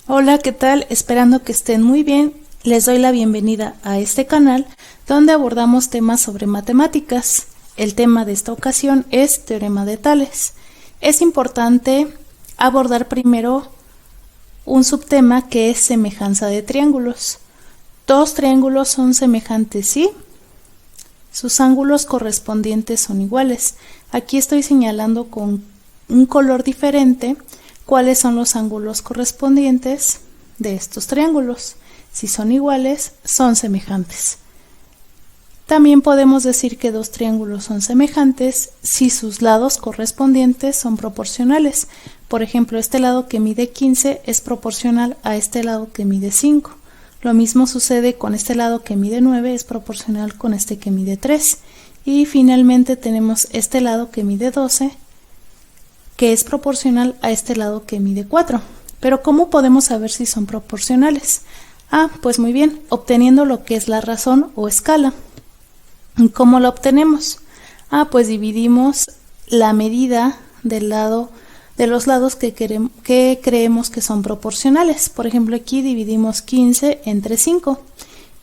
Hola, ¿qué tal? Esperando que estén muy bien. Les doy la bienvenida a este canal donde abordamos temas sobre matemáticas. El tema de esta ocasión es teorema de Tales. Es importante abordar primero un subtema que es semejanza de triángulos. Dos triángulos son semejantes si sus ángulos correspondientes son iguales. Aquí estoy señalando con un color diferente cuáles son los ángulos correspondientes de estos triángulos. Si son iguales, son semejantes. También podemos decir que dos triángulos son semejantes si sus lados correspondientes son proporcionales. Por ejemplo, este lado que mide 15 es proporcional a este lado que mide 5. Lo mismo sucede con este lado que mide 9, es proporcional con este que mide 3. Y finalmente tenemos este lado que mide 12, que es proporcional a este lado que mide 4. Pero ¿cómo podemos saber si son proporcionales? Pues muy bien, obteniendo lo que es la razón o escala. ¿Cómo la obtenemos? Pues dividimos la medida del lado de los lados que creemos que son proporcionales. Por ejemplo, aquí dividimos 15 entre 5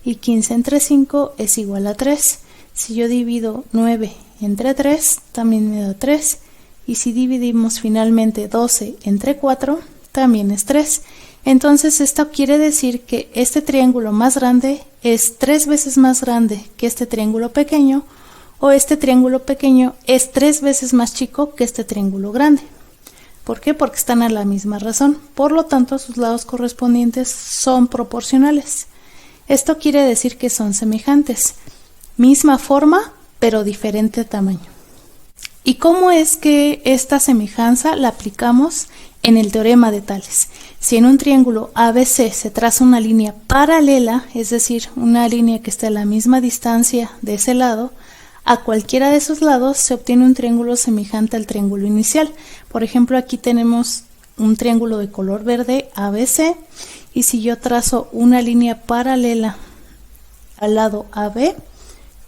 y 15 entre 5 es igual a 3. Si yo divido 9 entre 3, también me da 3. Y si dividimos finalmente 12 entre 4, también es 3. Entonces esto quiere decir que este triángulo más grande es 3 veces más grande que este triángulo pequeño, o este triángulo pequeño es 3 veces más chico que este triángulo grande. ¿Por qué? Porque están a la misma razón. Por lo tanto, sus lados correspondientes son proporcionales. Esto quiere decir que son semejantes. Misma forma, pero diferente tamaño. ¿Y cómo es que esta semejanza la aplicamos en el teorema de Tales? Si en un triángulo ABC se traza una línea paralela, es decir, una línea que esté a la misma distancia de ese lado, a cualquiera de esos lados se obtiene un triángulo semejante al triángulo inicial. Por ejemplo, aquí tenemos un triángulo de color verde ABC, y si yo trazo una línea paralela al lado AB,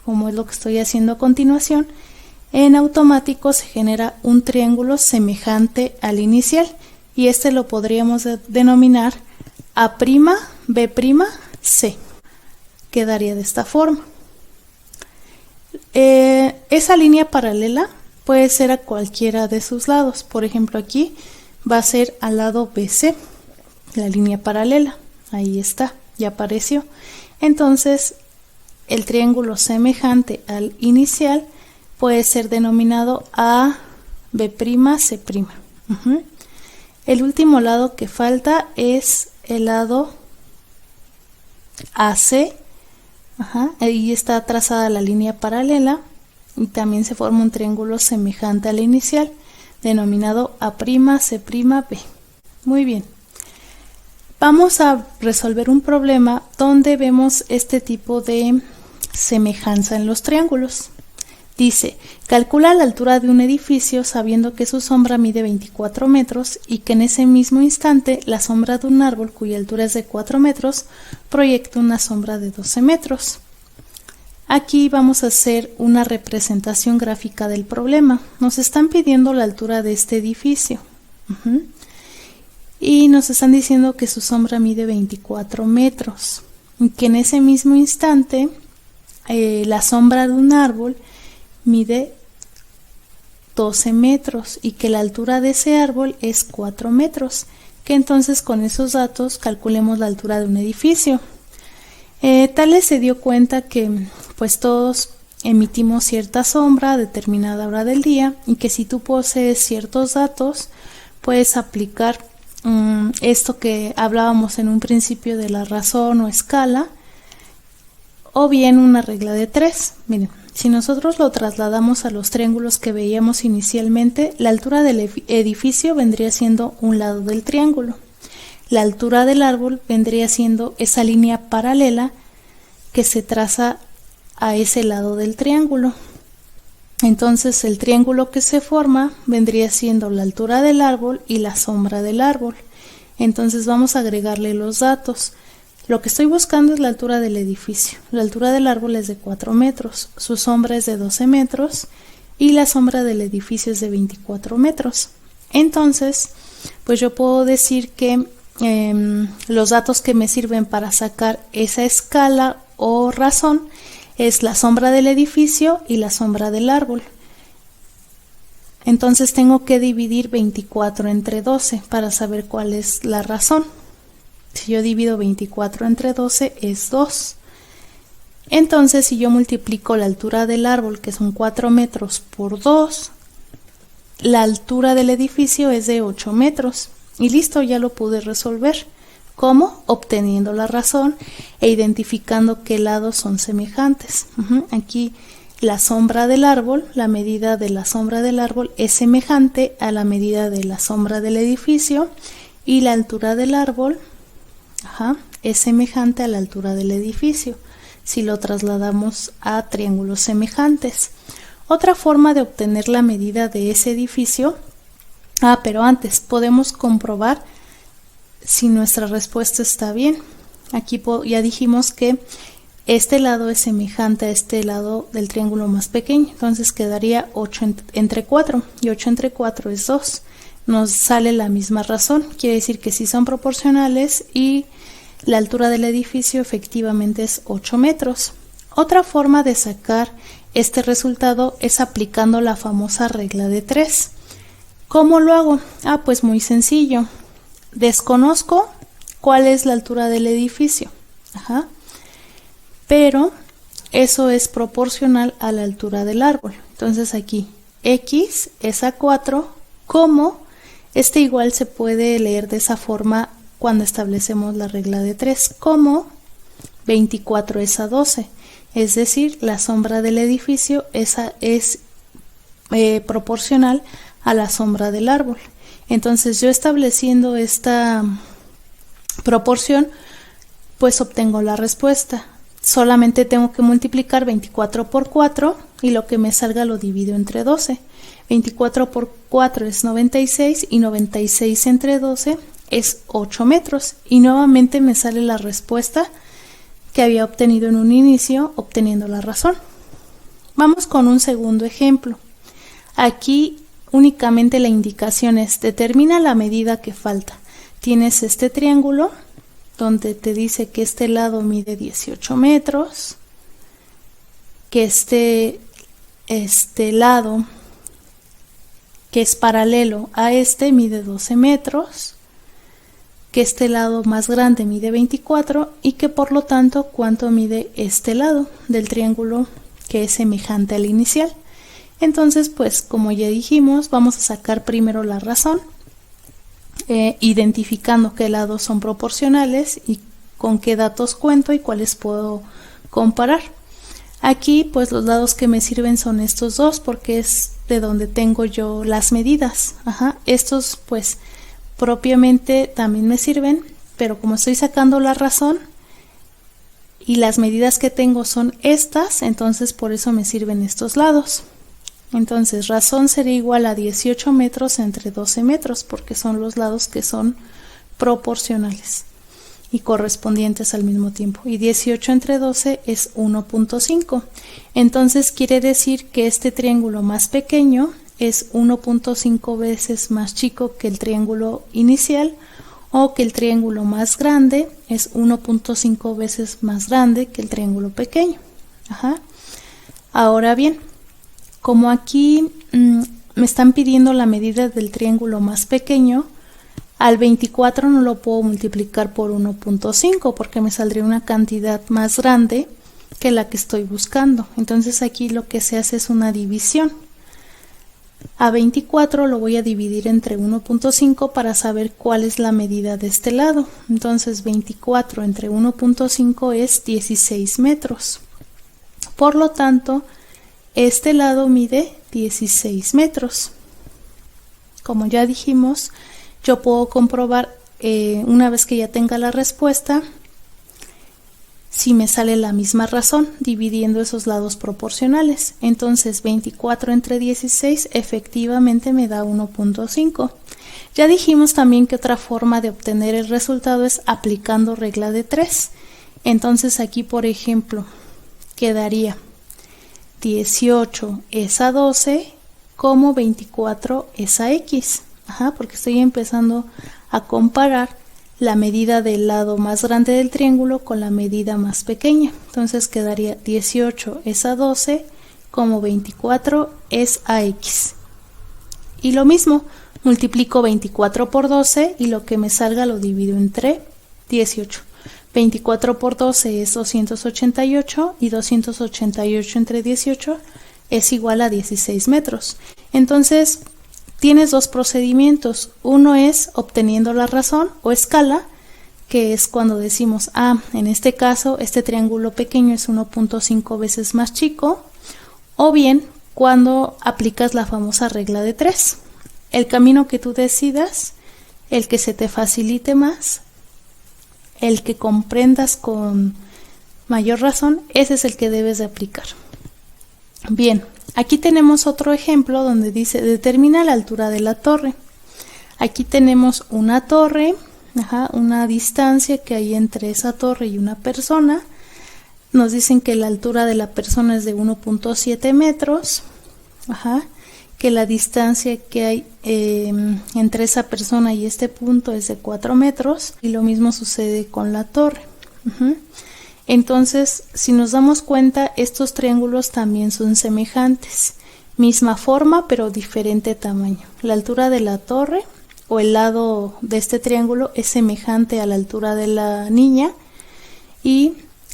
como es lo que estoy haciendo a continuación, en automático se genera un triángulo semejante al inicial, y este lo podríamos denominar A'B', C. Quedaría de esta forma. Esa línea paralela puede ser a cualquiera de sus lados. Por ejemplo, aquí va a ser al lado BC, la línea paralela. Ahí está, ya apareció. Entonces, el triángulo semejante al inicial puede ser denominado A'B', C'. El último lado que falta es el lado AC. Ahí está trazada la línea paralela y también se forma un triángulo semejante al inicial, denominado A'C', B. Muy bien. Vamos a resolver un problema donde vemos este tipo de semejanza en los triángulos. Dice, calcula la altura de un edificio sabiendo que su sombra mide 24 metros y que en ese mismo instante la sombra de un árbol cuya altura es de 4 metros proyecta una sombra de 12 metros. Aquí vamos a hacer una representación gráfica del problema. Nos están pidiendo la altura de este edificio. Y nos están diciendo que su sombra mide 24 metros y que en ese mismo instante la sombra de un árbol mide 12 metros y que la altura de ese árbol es 4 metros, que entonces con esos datos calculemos la altura de un edificio. Tales se dio cuenta que pues todos emitimos cierta sombra a determinada hora del día, y que si tú posees ciertos datos puedes aplicar esto que hablábamos en un principio de la razón o escala, o bien una regla de 3. Miren, si nosotros lo trasladamos a los triángulos que veíamos inicialmente, la altura del edificio vendría siendo un lado del triángulo. La altura del árbol vendría siendo esa línea paralela que se traza a ese lado del triángulo. Entonces el triángulo que se forma vendría siendo la altura del árbol y la sombra del árbol. Entonces vamos a agregarle los datos. Lo que estoy buscando es la altura del edificio. La altura del árbol es de 4 metros, su sombra es de 12 metros y la sombra del edificio es de 24 metros. Entonces, pues yo puedo decir que los datos que me sirven para sacar esa escala o razón es la sombra del edificio y la sombra del árbol. Entonces tengo que dividir 24 entre 12 para saber cuál es la razón. Si yo divido 24 entre 12 es 2. Entonces si yo multiplico la altura del árbol, que son 4 metros, por 2, la altura del edificio es de 8 metros. Y listo, ya lo pude resolver. ¿Cómo? Obteniendo la razón e identificando qué lados son semejantes. Aquí la sombra del árbol, la medida de la sombra del árbol es semejante a la medida de la sombra del edificio y la altura del árbol es semejante a la altura del edificio, si lo trasladamos a triángulos semejantes. Otra forma de obtener la medida de ese edificio, pero antes podemos comprobar si nuestra respuesta está bien. Aquí ya dijimos que este lado es semejante a este lado del triángulo más pequeño, entonces quedaría 8 entre 4 y 8 entre 4 es 2. Nos sale la misma razón, quiere decir que sí son proporcionales y la altura del edificio efectivamente es 8 metros. Otra forma de sacar este resultado es aplicando la famosa regla de 3. ¿Cómo lo hago? Pues muy sencillo. Desconozco cuál es la altura del edificio. Pero eso es proporcional a la altura del árbol. Entonces aquí x es a 4, como este igual se puede leer de esa forma cuando establecemos la regla de 3, como 24 es a 12, es decir, la sombra del edificio es proporcional a la sombra del árbol. Entonces yo estableciendo esta proporción, pues obtengo la respuesta. Solamente tengo que multiplicar 24 por 4 y lo que me salga lo divido entre 12. 24 por 4 es 96 y 96 entre 12 es 8 metros. Y nuevamente me sale la respuesta que había obtenido en un inicio, obteniendo la razón. Vamos con un segundo ejemplo. Aquí únicamente la indicación es: determina la medida que falta. Tienes este triángulo donde te dice que este lado mide 18 metros, que este lado que es paralelo a este mide 12 metros, que este lado más grande mide 24 y que por lo tanto cuánto mide este lado del triángulo que es semejante al inicial. Entonces, pues como ya dijimos, vamos a sacar primero la razón, identificando qué lados son proporcionales y con qué datos cuento y cuáles puedo comparar. Aquí pues los lados que me sirven son estos dos porque es de donde tengo yo las medidas. Estos pues propiamente también me sirven, pero como estoy sacando la razón y las medidas que tengo son estas, entonces por eso me sirven estos lados. Entonces razón sería igual a 18 metros entre 12 metros porque son los lados que son proporcionales y correspondientes al mismo tiempo. Y 18 entre 12 es 1.5. Entonces quiere decir que este triángulo más pequeño es 1.5 veces más chico que el triángulo inicial, o que el triángulo más grande es 1.5 veces más grande que el triángulo pequeño. Ahora bien, como aquí me están pidiendo la medida del triángulo más pequeño, al 24 no lo puedo multiplicar por 1.5 porque me saldría una cantidad más grande que la que estoy buscando. Entonces aquí lo que se hace es una división. A 24 lo voy a dividir entre 1.5 para saber cuál es la medida de este lado. Entonces 24 entre 1.5 es 16 metros. Por lo tanto, este lado mide 16 metros. Como ya dijimos, yo puedo comprobar una vez que ya tenga la respuesta si me sale la misma razón dividiendo esos lados proporcionales. Entonces 24 entre 16 efectivamente me da 1.5. Ya dijimos también que otra forma de obtener el resultado es aplicando regla de 3. Entonces aquí, por ejemplo, quedaría 18 es a 12 como 24 es a x. Porque estoy empezando a comparar la medida del lado más grande del triángulo con la medida más pequeña. Entonces quedaría 18 es a 12, como 24 es a x. Y lo mismo, multiplico 24 por 12 y lo que me salga lo divido entre 18. 24 por 12 es 288 y 288 entre 18 es igual a 16 metros. Entonces, tienes dos procedimientos. Uno es obteniendo la razón o escala, que es cuando decimos, en este caso, este triángulo pequeño es 1.5 veces más chico, o bien cuando aplicas la famosa regla de 3. El camino que tú decidas, el que se te facilite más, el que comprendas con mayor razón, ese es el que debes de aplicar. Bien, aquí tenemos otro ejemplo donde dice determina la altura de la torre. Aquí tenemos una torre, una distancia que hay entre esa torre y una persona. Nos dicen que la altura de la persona es de 1.7 metros, que la distancia que hay entre esa persona y este punto es de 4 metros, y lo mismo sucede con la torre. Entonces, si nos damos cuenta, estos triángulos también son semejantes, misma forma pero diferente tamaño. La altura de la torre o el lado de este triángulo es semejante a la altura de la niña, y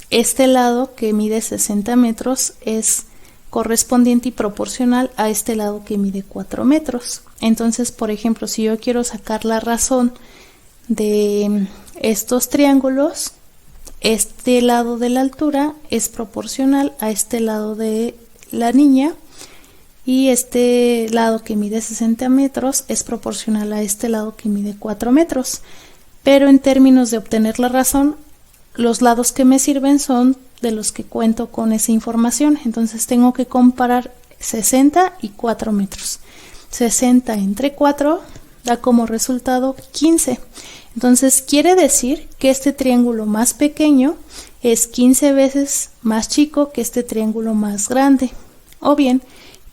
este lado que mide 60 metros es correspondiente y proporcional a este lado que mide 4 metros. Entonces, por ejemplo, si yo quiero sacar la razón de estos triángulos, este lado de la altura es proporcional a este lado de la niña, y este lado que mide 60 metros es proporcional a este lado que mide 4 metros. Pero en términos de obtener la razón, los lados que me sirven son de los que cuento con esa información. Entonces tengo que comparar 60 y 4 metros. 60 entre 4 da como resultado 15. Entonces quiere decir que este triángulo más pequeño es 15 veces más chico que este triángulo más grande, o bien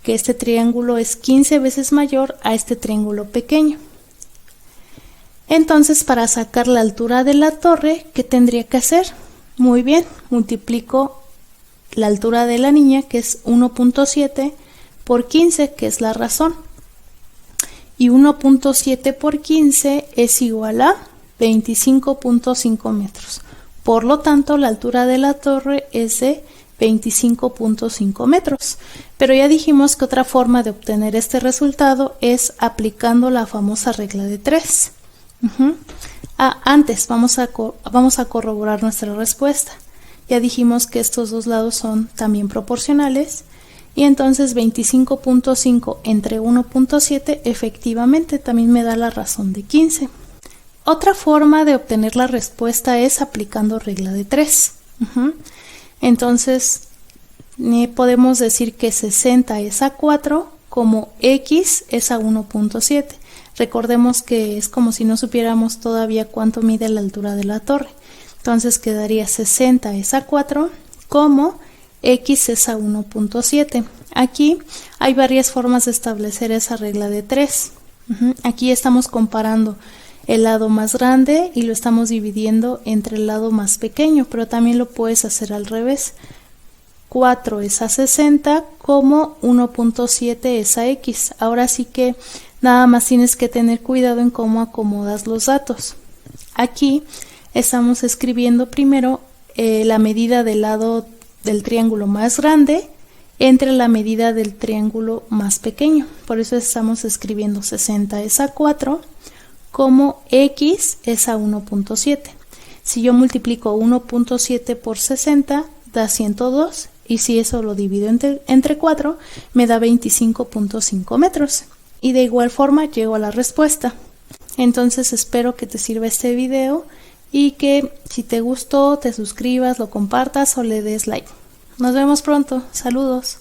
que este triángulo es 15 veces mayor a este triángulo pequeño. Entonces, para sacar la altura de la torre, ¿qué tendría que hacer? Muy bien, multiplico la altura de la niña, que es 1.7 por 15, que es la razón. Y 1.7 por 15 es igual a 25.5 metros. Por lo tanto, la altura de la torre es de 25.5 metros. Pero ya dijimos que otra forma de obtener este resultado es aplicando la famosa regla de 3. Antes vamos a corroborar nuestra respuesta. Ya dijimos que estos dos lados son también proporcionales, y entonces 25.5 entre 1.7 efectivamente también me da la razón de 15. Otra forma de obtener la respuesta es aplicando regla de 3. Entonces podemos decir que 60 es a 4 como x es a 1.7. Recordemos que es como si no supiéramos todavía cuánto mide la altura de la torre. Entonces quedaría 60 es a 4 como x es a 1.7. Aquí hay varias formas de establecer esa regla de 3. Aquí estamos comparando el lado más grande y lo estamos dividiendo entre el lado más pequeño, pero también lo puedes hacer al revés. 4 es a 60 como 1.7 es a x. Ahora sí que nada más tienes que tener cuidado en cómo acomodas los datos. Aquí estamos escribiendo primero la medida del lado del triángulo más grande entre la medida del triángulo más pequeño. Por eso estamos escribiendo 60 es a 4 como x es a 1.7. Si yo multiplico 1.7 por 60 da 102, y si eso lo divido entre 4 me da 25.5 metros. Y de igual forma llego a la respuesta. Entonces espero que te sirva este video y que si te gustó te suscribas, lo compartas o le des like. Nos vemos pronto. Saludos.